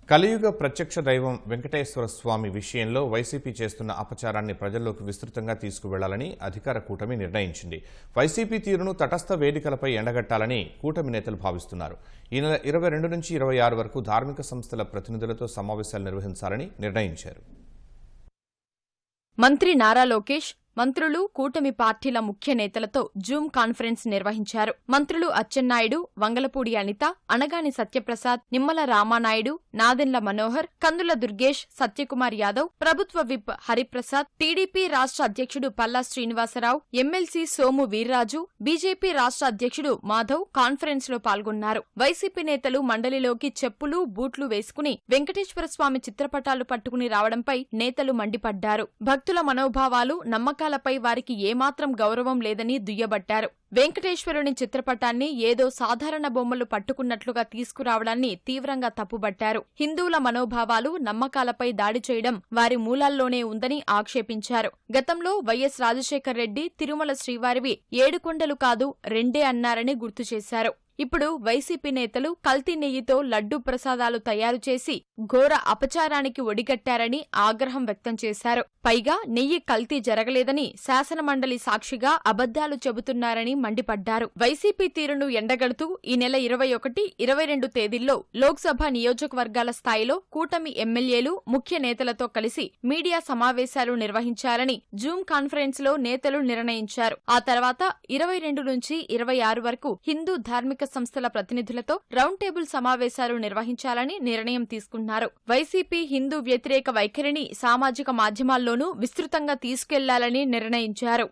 కలియుగ ప్రత్యక్ష దైవం వెంకటేశ్వర స్వామి విషయంలో వైసీపీ చేస్తున్న అపచారాన్ని ప్రజల్లోకి విస్తృతంగా తీసుకువెళ్లాలని అధికార కూటమి నిర్ణయించింది. వైసీపీ తీరును తటస్థ వేదికలపై ఎండగట్టాలని కూటమి నేతలు భావిస్తున్నారు. ఈ నెల 22 నుంచి 26 వరకు ధార్మిక సంస్థల ప్రతినిధులతో సమావేశాలు నిర్వహించాలని నిర్ణయించారు. మంత్రి నారా లోకేష్ మంత్రులు, కూటమి పార్టీల ముఖ్య నేతలతో జూమ్ కాన్ఫరెన్స్ నిర్వహించారు. మంత్రులు అచ్చెన్నాయుడు, వంగలపూడి అనిత, అనగాని సత్యప్రసాద్, నిమ్మల రామానాయుడు, నాదెండ్ల మనోహర్, కందుల దుర్గేష్, సత్యకుమార్ యాదవ్, ప్రభుత్వ విప్ హరిప్రసాద్, టీడీపీ రాష్ట్ర అధ్యక్షుడు పల్లా శ్రీనివాసరావు, ఎమ్మెల్సీ సోము వీర్రాజు, బీజేపీ రాష్ట్ర అధ్యక్షుడు మాధవ్ కాన్ఫరెన్స్ లో పాల్గొన్నారు. వైసీపీ నేతలు మండలిలోకి చెప్పులు, బూట్లు వేసుకుని వెంకటేశ్వర స్వామి చిత్రపటాలు పట్టుకుని రావడంపై నేతలు మండిపడ్డారు. భక్తుల మనోభావాలు, నమ్మకాలపై వారికి ఏమాత్రం గౌరవం లేదని దుయ్యబట్టారు. వెంకటేశ్వరుని చిత్రపటాన్ని ఏదో సాధారణ బొమ్మలు పట్టుకున్నట్లుగా తీసుకురావడాన్ని తీవ్రంగా తప్పుబట్టారు. హిందువుల మనోభావాలు, నమ్మకాలపై దాడి చేయడం వారి మూలాల్లోనే ఉందని ఆక్షేపించారు. గతంలో వైఎస్ రాజశేఖర్ రెడ్డి తిరుమల శ్రీవారివి 7 కొండలు కాదు 2 అన్నారని గుర్తు చేశారు. ఇప్పుడు వైసీపీ నేతలు కల్తీ నెయ్యితో లడ్డూ ప్రసాదాలు తయారు చేసి ఘోర అపచారానికి ఒడిగట్టారని ఆగ్రహం వ్యక్తం చేశారు. పైగా నెయ్యి కల్తీ జరగలేదని శాసనమండలి సాక్షిగా అబద్దాలు చెబుతున్నారని మండిపడ్డారు. వైసీపీ తీరును ఎండగడుతూ ఈ నెల 21, 22 తేదీల్లో లోక్సభ నియోజకవర్గాల స్థాయిలో కూటమి ఎమ్మెల్యేలు, ముఖ్య నేతలతో కలిసి మీడియా సమావేశాలు నిర్వహించాలని జూమ్ కాన్ఫరెన్స్ లో నేతలు నిర్ణయించారు. ఆ తర్వాత 22 నుంచి 26 వరకు హిందూ ధార్మిక సంస్థల ప్రతినిధులతో రౌండ్ టేబుల్ సమావేశాలు నిర్వహించాలని నిర్ణయం తీసుకున్నారు. వైసీపీ హిందూ వ్యతిరేక వైఖరిని సామాజిక మాధ్యమాల్లోనూ విస్తృతంగా తీసుకెళ్లాలని నిర్ణయించారు.